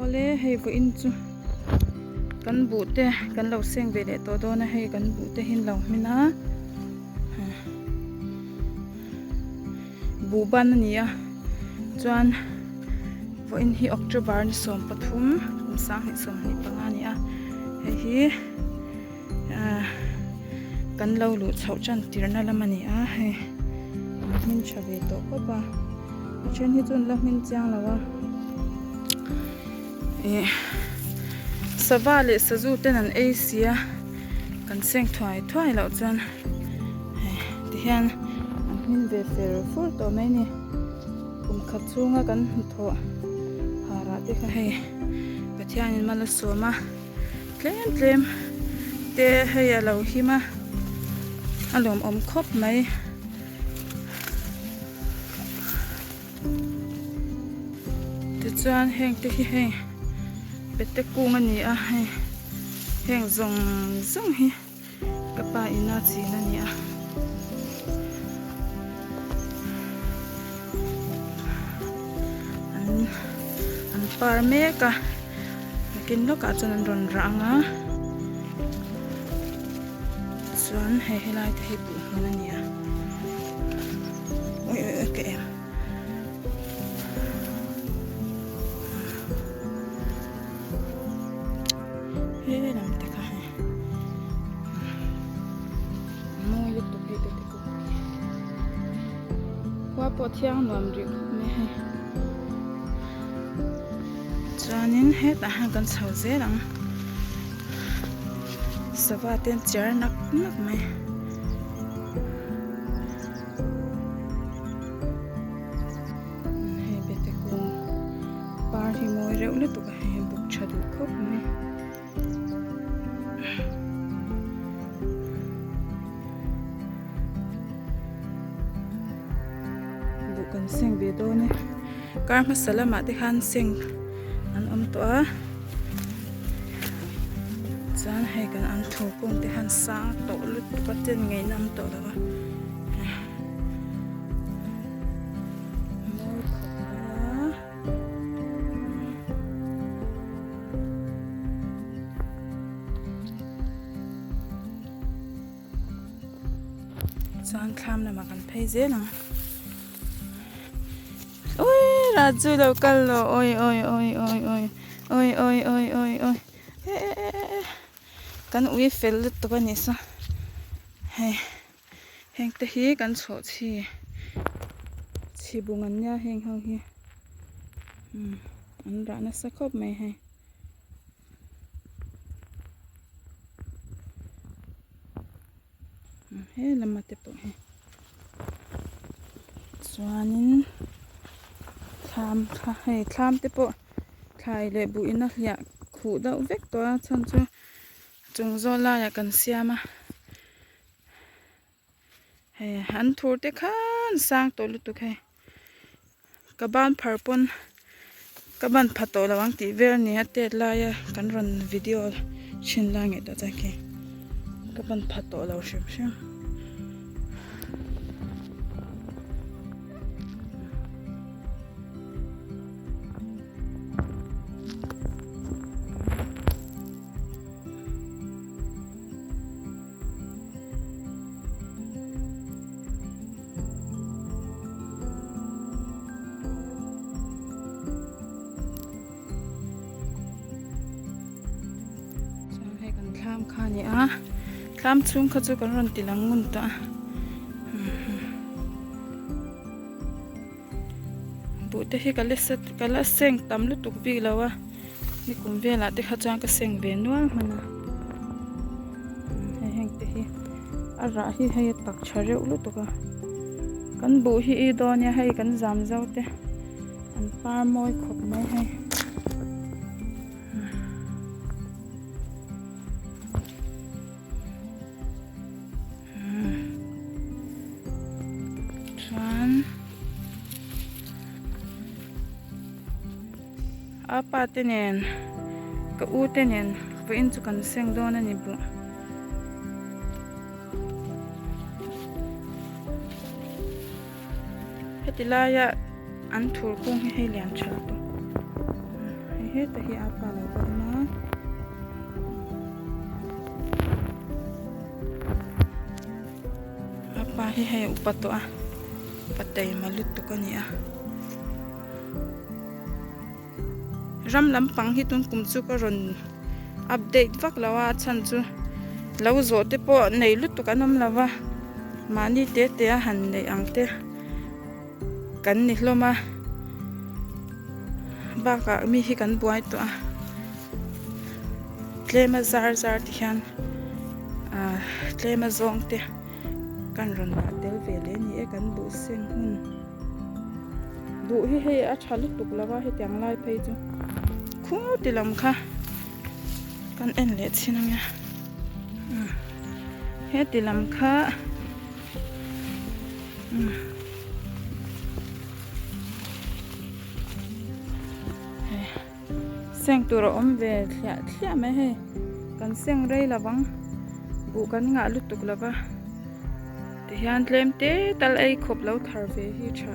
ole hei vo in chu kan bu te kan lo seng ve le to do na hei kan bu te hin lo mina bu ban ni a chuan vo in hi October ni som pathum Buhseng ni som ni panga ni a hei hi kan lo lu chho chan tirna lamani a hei min chave to ko ba chen hi chun la min chang lawa savale sazu tenan asia kan seng thwai lo chan ti hian min ve fer fur to mai ni kum khachunga kan tho hara te kha hei pathian in mala soma tlem te hei alo hima alom om khop mai te chuan heng te hi hei bete kung ani a heng zong hi kapa ina chin ani a an par me ka kin lo ka chon an ron ranga chuan hei helai te hi bu hun ani a oi ke em lam te ka hai mo lu tu pe te ko wa po thiang nom ri me hai chuanin he ta han kan chho ze lang sava ten char nak mai he bete ko par hi moi re ule tu ka he buk chadu khop me kan seng be do ne kar masala ma te khan seng an om to a chan hai kan an tho pon te han sa to lut ka ten ngai nam to lawa chan kham na ma kan phei je na Raju lo kallo oi kan ui fel to ka ni sa hei heng te hi kan chho chi bungan nya heng ho hi an ra na sa khop mai hai he lama te po he chuanin tham te po khai le bu ina ya khu da vek to chan chu chung zo la ya kan siama hei han thur te khan sang to lu tu khai kaban pharpon kaban phato lawang ti ver ni ate la ya kan ron video chin la nge ta ke kaban phato law shim tham kha ni a tham chung kha chu kan ron tilang mun ta bu te hi kala seng tam lu tuk bi lawa ni kum vela te kha chang ka seng ve nual mana heng te hi ara hi hay tak chare ulu to ka kan bu hi I do nya hay kan jam zau te an par moi khop mai hay apa tenen ka u tenen vo in chu kan seng don ani bu hetilaya an thur kung hi lian chal to hết tại hiện apa là vậy mà apa hi hay upato à patay malut to ko niya ram lampang hi tun kumchu ko ron update vak lawa chan chu lo zo te po nei lut to kanom lawa mani te te a han nei angte kan ni hloma ba ka mi hi kan buai to a tlema zar zar ti hian tlema zong te kan ron la tel vele ni e kan Buhseng hun bu hi he a thalu tuk lawa he tiang lai phei chu khu ti lam kha kan en le chinang ya he ti lam kha seng tu ro om ve thlia me he kan seng rei lawang bu kan nga lu tuk lawa ti hian tlem te tal ei khop lo thar ve hi tha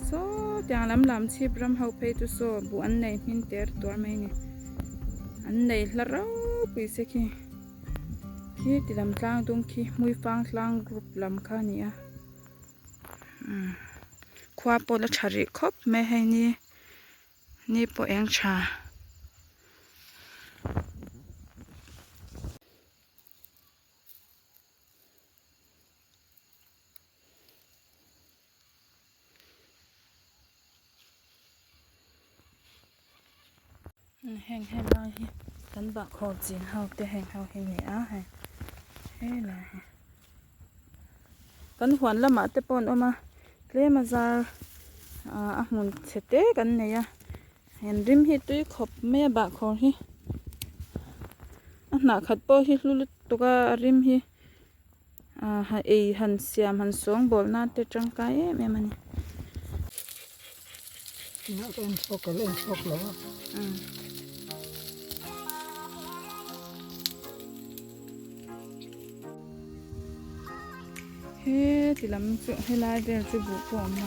so tiang lam chip ram ho phei tu so bu an nei min ter tor mai ni an nei hla ro pui se ki hi ti lam tlang tung ki mui fang tlang group lam kha ni a khwa po la thari khop me he ni po eng cha heng la hi kan ba kho chin hau te heng hau hi ni a he la kan huan lama te pon oma tlema zar a mun chete kan nei a hen rim hi tui khop me ba khor hi a na khat po hi hlulut tuka rim hi ha ei han siam han song bol na te tangka me mani na kan sok lo he ti lam chu he lai vel chu bu po ma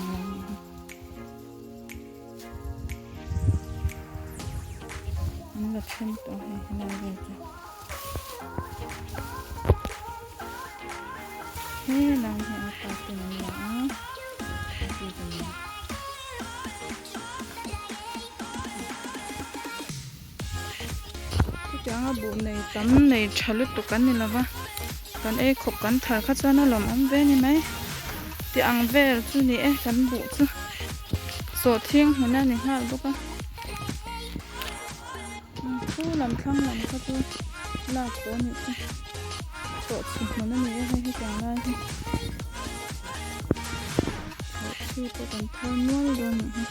an la chen to he lai vel chu he lai he a pa te na ya ti anga bu nei tam nei thalut to kan ni lawa kan e khop kan thar kha chana lom om ve ni mai ti ang vel chu ni e kan bu chu so thing huna ni hal boka chu lam thang lam kha chu la to ni chu so chu huna ni e he chang lai hi chu to kan thar nual do ni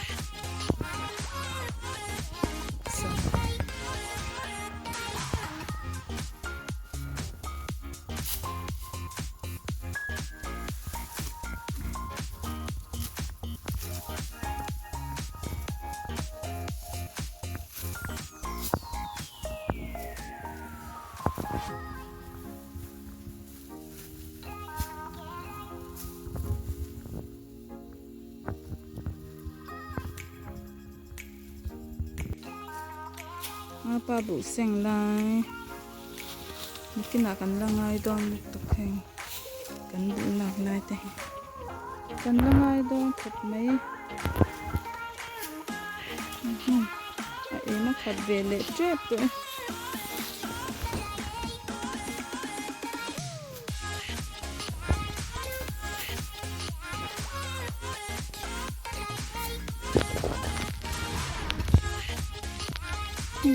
pa Buhseng lai nikina kan langai dong to kheng kan bu lak lai te kan langai dong thot mai a e ma khat ve le trep to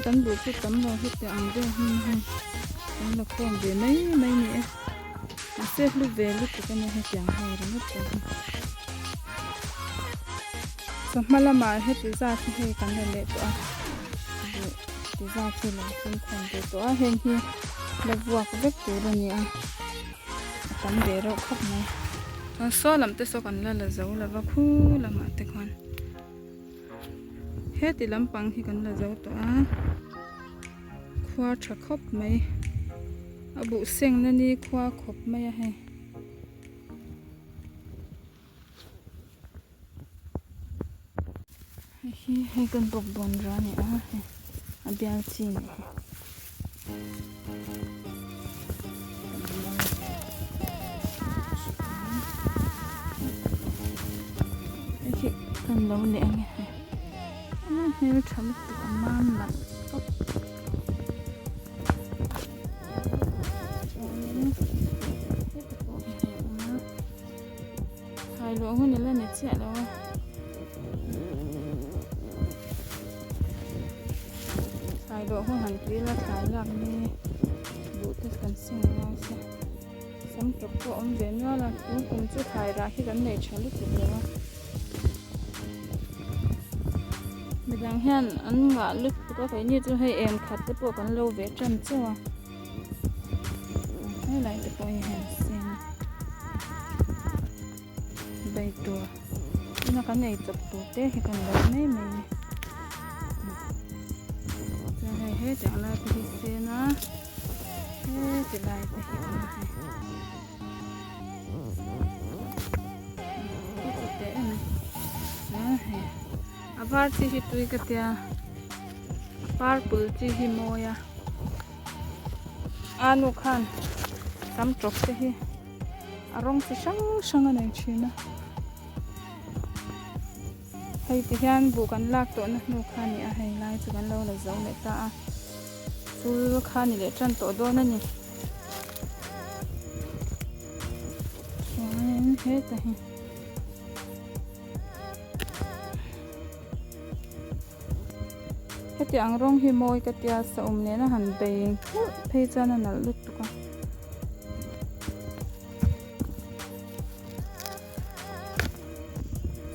kan bu chu tam lo hết te ang de kan la khom ve mai ni a se lu ve lu to kan he chang ha ro no to so mala ma he ti za thi he kan le to a ti za thi la chen khom de to a hen hi la buak vek tu ro ni a kan de ro khop mai so lam te so kan la zo la va khu la ma te kon he ti lampang hi kan la zo to a khwa tha khop mai a Buhseng na ni khwa khop mai a he hay cần bọc bồn ra nè à biang chi nè cái cần lâu nè nghe nếu chấm tụi man là tốt hai lúa hôm nay lên để chạy đâu hai lúa hôm hành tí là thái làm đi đủ tất cả sinh lao sẽ sắm chụp của ông về nữa là cũng cùng chút thái ra khi gắn này chả lúc gì nữa mình đang hẹn ăn ngã lúc có phải như tôi hay em khát cái bộ còn lâu về chân chưa hay lại được coi hẹn xem đây tua nó cái này chụp tủ té thì còn lâu mấy mình cho hay hết chẳng là cái xe nó hết thì lại cái hiện này cái tủ té này đó abar chi hi tui ka tia purple chi hi moya anu khan sam trok te hi arong chi sang anai china hay ti hian bu kan lak to na nu khan ni a hay lai chu kan lo la zo le ta chu khan ni le tran to do na ni hết ta hi cái tiếng rong hi môi cái tiếng sa nè nó hẳn bề phê cho nên là lứt tụi con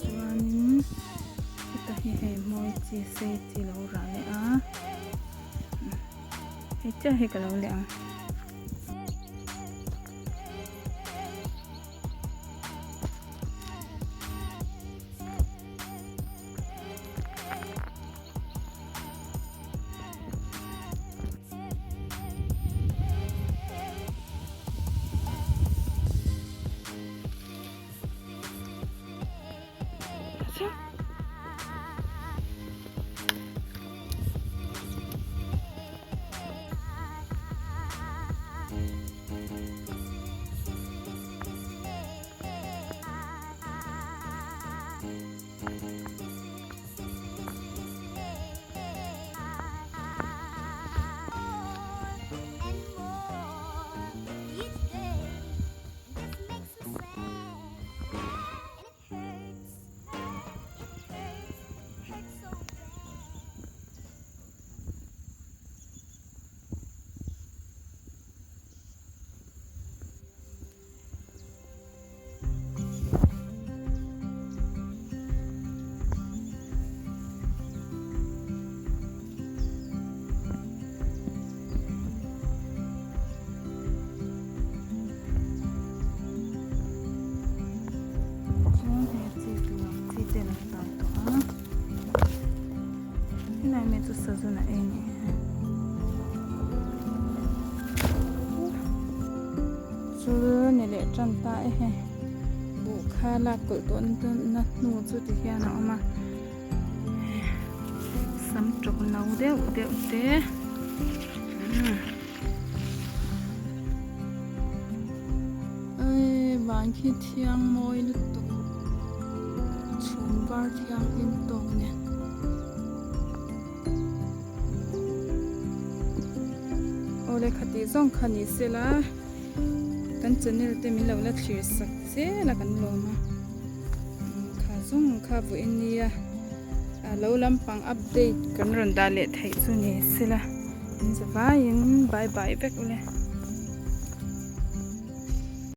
chuan cái ta hi hay môi chi xe chi lâu ra lẽ á hay chơi hay cái lâu lẽ sử này nè chú này để chân tay he bộ khá là cởi tuấn nát nụ chú thì kia nó mà sắm trộn nấu đeo thế ơi bạn khi thiang môi lúc tục chúng vào thiang liên tục nè ole khati zong khani se la kan channel te mi lo la thlir sak se la kan lo ma kha zong kha bu inia lo lampang update kan ron da le thai chu ni se la in za vai in bye bye vek le